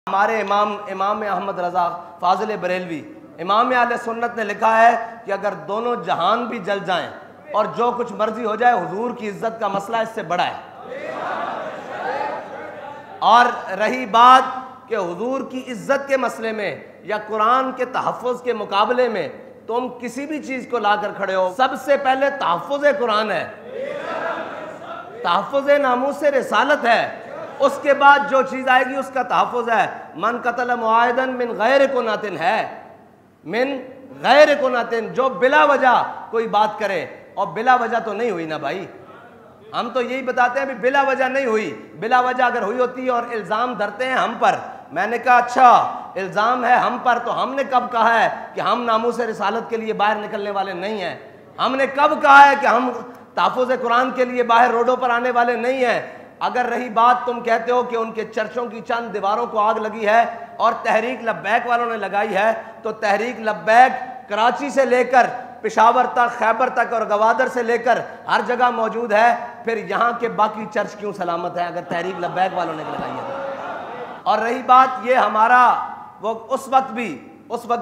हमारे इमाम अहमद रज़ा फाजिल बरेलवी इमाम अहले सुन्नत ने लिखा है कि अगर दोनों जहान भी जल जाएं और जो कुछ मर्जी हो जाए, हुजूर की इज्जत का मसला इससे बड़ा है। और रही बात कि हुजूर की इज्जत के मसले में या कुरान के तहफ़्फ़ुज़ के मुकाबले में तुम किसी भी चीज़ को लाकर खड़े हो, सबसे पहले तहफ़्फ़ुज़ कुरान है, तहफ़्फ़ुज़ नामूस रिसालत है, उसके बाद जो चीज़ आएगी उसका तहफ़्फ़ुज़ है। मन कतल मुआहिदन मिन गैर कुनातिन है, मिन गैर कुनातिन, जो बिला वजह कोई बात करे, और बिला वजह तो नहीं हुई ना भाई, हम तो यही बताते हैं भी बिला वजह नहीं हुई। बिला वजह अगर हुई होती और इल्ज़ाम धरते हैं हम पर, मैंने कहा अच्छा इल्ज़ाम है हम पर, तो हमने कब कहा है कि हम नामूस रिसालत के लिए बाहर निकलने वाले नहीं हैं? हमने कब कहा है कि हम तहफ़्फ़ुज़ कुरान के लिए बाहर रोडों पर आने वाले नहीं हैं? अगर रही बात, तुम कहते हो कि उनके चर्चों की चंद दीवारों को आग लगी है और तहरीक लब्बैक वालों ने लगाई है, तो तहरीक लब्बैक कराची से लेकर पेशावर तक, खैबर तक और गवादर से लेकर हर जगह मौजूद है, फिर यहाँ के बाकी चर्च क्यों सलामत है अगर तहरीक लब्बैक वालों ने लगाई है? और रही बात ये हमारा, वो उस वक्त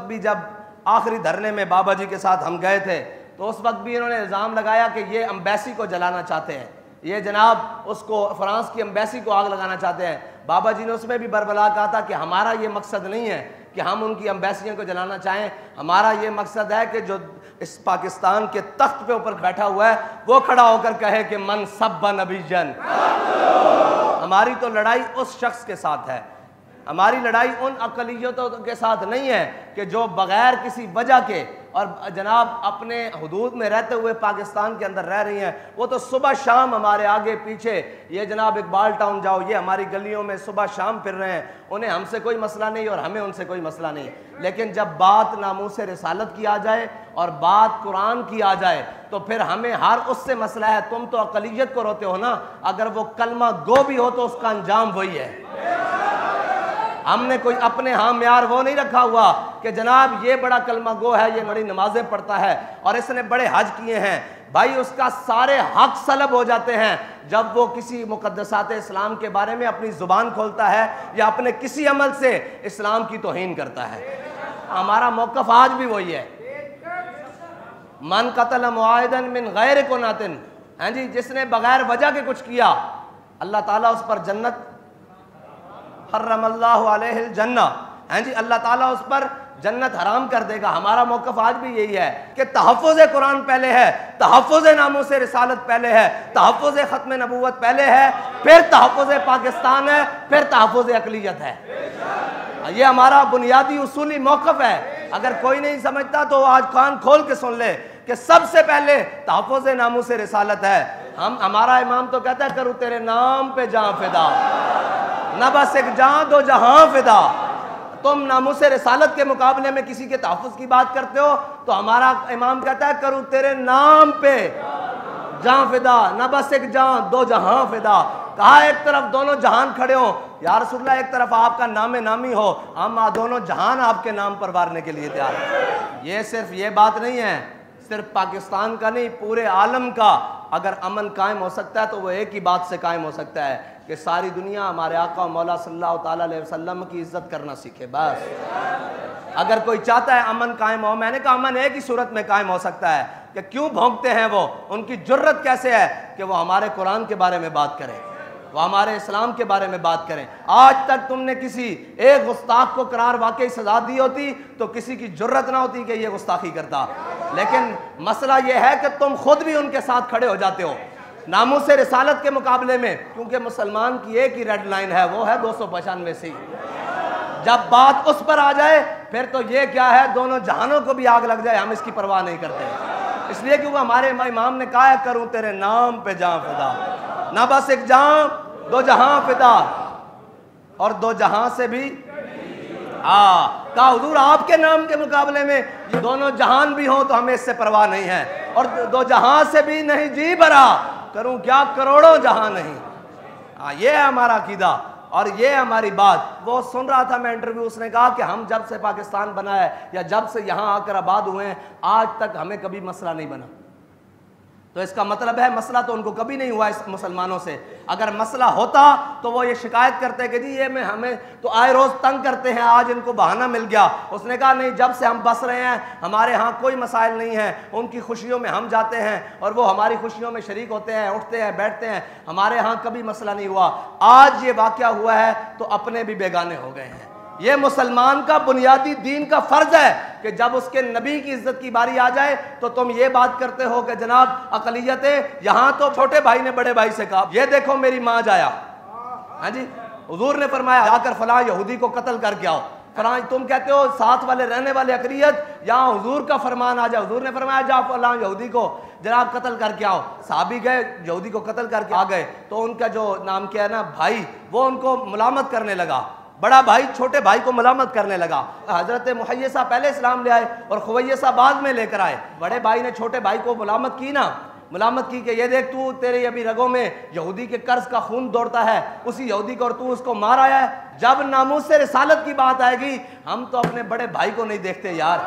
भी जब आखिरी धरने में बाबा जी के साथ हम गए थे, तो उस वक्त भी इन्होंने इल्ज़ाम लगाया कि ये एम्बेसी को जलाना चाहते हैं, ये जनाब उसको फ्रांस की एम्बेसी को आग लगाना चाहते हैं। बाबा जी ने उसमें भी बरबला कहा था कि हमारा ये मकसद नहीं है कि हम उनकी एम्बेसियों को जलाना चाहें, हमारा ये मकसद है कि जो इस पाकिस्तान के तख्त पे ऊपर बैठा हुआ है वो खड़ा होकर कहे कि मन सब्बा नबीजन। हमारी तो लड़ाई उस शख्स के साथ है, हमारी लड़ाई उन अक़लियतों के साथ नहीं है कि जो बग़ैर किसी वजह के और जनाब अपने हुदूद में रहते हुए पाकिस्तान के अंदर रह रही हैं। वो तो सुबह शाम हमारे आगे पीछे, ये जनाब इकबाल टाउन जाओ, ये हमारी गलियों में सुबह शाम फिर रहे हैं, उन्हें हमसे कोई मसला नहीं और हमें उनसे कोई मसला नहीं। लेकिन जब बात नामूस रिसालत की आ जाए और बात कुरान की आ जाए, तो फिर हमें हर उससे मसला है। तुम तो अक़लियत को रोते हो ना, अगर वो कलमा गो भी हो तो उसका अंजाम वही है। हमने कोई अपने यहाँ म्यार वो नहीं रखा हुआ कि जनाब ये बड़ा कलमा गो है, ये बड़ी नमाजें पढ़ता है और इसने बड़े हज किए हैं। भाई उसका सारे हक सलब हो जाते हैं जब वो किसी मुक़द्दसात इस्लाम के बारे में अपनी ज़ुबान खोलता है या अपने किसी अमल से इस्लाम की तौहीन करता है। हमारा मौक़िफ़ आज भी वही है। मन कतल मुआहिदन मिन गैर कुनातिन, हैं जी, जिसने बगैर वजह के कुछ किया, अल्लाह ताला उस पर जन्नत हर्रमल्लाहु अलैहिल जन्ना, हैं जी, अल्लाह ताला उस पर जन्नत हराम कर देगा। हमारा मौक़िफ़ आज भी यही है कि तहफ़्फ़ुज़ कुरान पहले है, तहफ़्फ़ुज़ नामूस रिसालत पहले है, तहफ़्फ़ुज़ ख़त्म नबूवत पहले है, फिर तहफ़्फ़ुज़ पाकिस्तान है, फिर तहफ़्फ़ुज़ अक़लियत है। ये हमारा बुनियादी उसूली मौक़िफ़ है। अगर कोई नहीं समझता तो आज कान खोल के सुन ले कि सबसे पहले तहफ़्फ़ुज़ नामूस रिसालत है। हमारा इमाम तो कहता है करूँ तेरे नाम पे जाँ फिदा, न बस एक जान दो जहां फिदा। तुम नामूस रिसालत के मुकाबले में किसी के तहफ़्फ़ुज़ की बात करते हो, तो हमारा इमाम कहता है करूँ तेरे नाम पे जान फिदा, न बस एक जान दो जहां फिदा। कहा एक तरफ दोनों जहान खड़े हो या रसूलल्लाह, एक तरफ आपका नामे नामी हो, हम दोनों जहान आपके नाम पर वारने के लिए तैयार हैं। ये सिर्फ ये बात नहीं है, सिर्फ पाकिस्तान का नहीं, पूरे आलम का अगर अमन कायम हो सकता है तो वो एक ही बात से कायम हो सकता है कि सारी दुनिया हमारे आका मौला सल्लल्लाहु ताला अलैहि वसल्लम की इज्जत करना सीखे। बस अगर कोई चाहता है अमन कायम हो, मैंने कहा अमन एक ही सूरत में कायम हो सकता है कि क्यों भौंकते हैं वो, उनकी जुर्रत कैसे है कि वो हमारे कुरान के बारे में बात करें, वो हमारे इस्लाम के बारे में बात करें। आज तक तुमने किसी एक गुस्ताख को करार वाकई सजा दी होती तो किसी की जुर्रत ना होती कि ये गुस्ताखी करता। लेकिन मसला ये है कि तुम खुद भी उनके साथ खड़े हो जाते हो नामूस रिसालत के मुकाबले में, क्योंकि मुसलमान की एक ही रेड लाइन है, वो है 295 सी। जब बात उस पर आ जाए फिर तो ये क्या है, दोनों जहानों को भी आग लग जाए हम इसकी परवाह नहीं करते। इसलिए कि वो हमारे इमाम ने कहा है करूँ तेरे नाम पे जान फिदा, ना बस एक जान दो जहां फिदा, और दो जहां से भी का हुजूर आपके नाम के मुकाबले में ये दोनों जहान भी हों तो हमें इससे परवाह नहीं है, और दो जहां से भी नहीं जी भरा, करूं क्या करोड़ों जहां नहीं। ये है हमारा अकीदा और ये हमारी बात। वो सुन रहा था मैं इंटरव्यू, उसने कहा कि हम जब से पाकिस्तान बना है या जब से यहाँ आकर आबाद हुए हैं, आज तक हमें कभी मसला नहीं बना। तो इसका मतलब है मसला तो उनको कभी नहीं हुआ इस मुसलमानों से। अगर मसला होता तो वो ये शिकायत करते कि जी ये में हमें तो आए रोज़ तंग करते हैं, आज इनको बहाना मिल गया। उसने कहा नहीं, जब से हम बस रहे हैं हमारे यहाँ कोई मसाइल नहीं है, उनकी खुशियों में हम जाते हैं और वो हमारी खुशियों में शरीक होते हैं, उठते हैं, बैठते हैं, हमारे यहाँ कभी मसला नहीं हुआ। आज ये वाक़या हुआ है तो अपने भी बेगाने हो गए हैं। ये मुसलमान का बुनियादी दीन का फर्ज है कि जब उसके नबी की इज्जत की बारी आ जाए तो तुम ये बात करते हो कि जनाब अकलियत है। यहाँ तो छोटे भाई ने बड़े भाई से कहा ये देखो मेरी माँ जाया, हाँ जी, हुजूर ने फरमाया जाकर फलां यहूदी को कत्ल करके आओ। फलां तुम कहते हो साथ वाले रहने वाले अकलियत, यहाँ हुजूर का फरमान आ जाए, हुजूर ने फरमाया जाओ फलां यहूदी को जनाब कत्ल करके आओ। साहबी गए, यहूदी को कत्ल करके आ गए तो उनका जो नाम क्या है ना भाई, वो उनको मुलामत करने लगा। बड़ा भाई छोटे भाई को मलामत करने लगा। हजरत मुहय्यसा पहले इस्लाम ले आए और खुवैयसा बाद में लेकर आए। बड़े भाई ने छोटे भाई को मुलामत की ना, मुलामत की कि ये देख तू, तेरे अभी रगों में यहूदी के कर्ज का खून दौड़ता है, उसी यहूदी को और तू उसको मार आया है। जब नामूस से रिसालत की बात आएगी हम तो अपने बड़े भाई को नहीं देखते यार,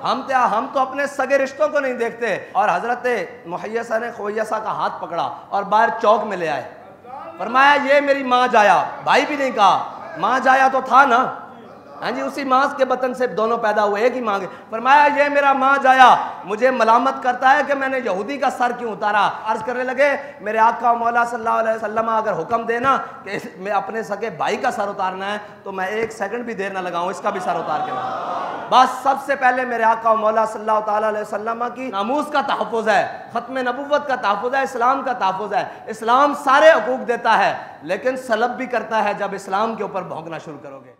हम तो अपने सगे रिश्तों को नहीं देखते। और हजरत मुहय्यसा ने खुवैयसा का हाथ पकड़ा और बाहर चौक में ले आए। फरमाया ये मेरी माँ जाया, भाई भी नहीं कहा, माँ जाया तो था ना, हाँ जी, उसी माँ के बतन से दोनों पैदा हुए, एक ही माँ के। फरमाया ये मेरा माँ जाया मुझे मलामत करता है कि मैंने यहूदी का सर क्यों उतारा। अर्ज करने लगे मेरे आका मौला सल्लल्लाहु अलैहि वसल्लम अगर हुक्म देना कि मैं अपने सके भाई का सर उतारना है तो मैं 1 सेकंड भी देर ना लगाऊं, इसका भी सर उतार के लाऊं। बस सबसे पहले मेरे आका मौला सल्लल्लाहु ताला अलैहि वसल्लम की नामूस का तहफ़्फ़ुज़ है, ख़त्म नबुव्वत का तहफ़्फ़ुज़ है, इस्लाम का तहफ़्फ़ुज़ है। इस्लाम सारे हकूक़ देता है लेकिन सलब भी करता है जब इस्लाम के ऊपर भौंकना शुरू करोगे।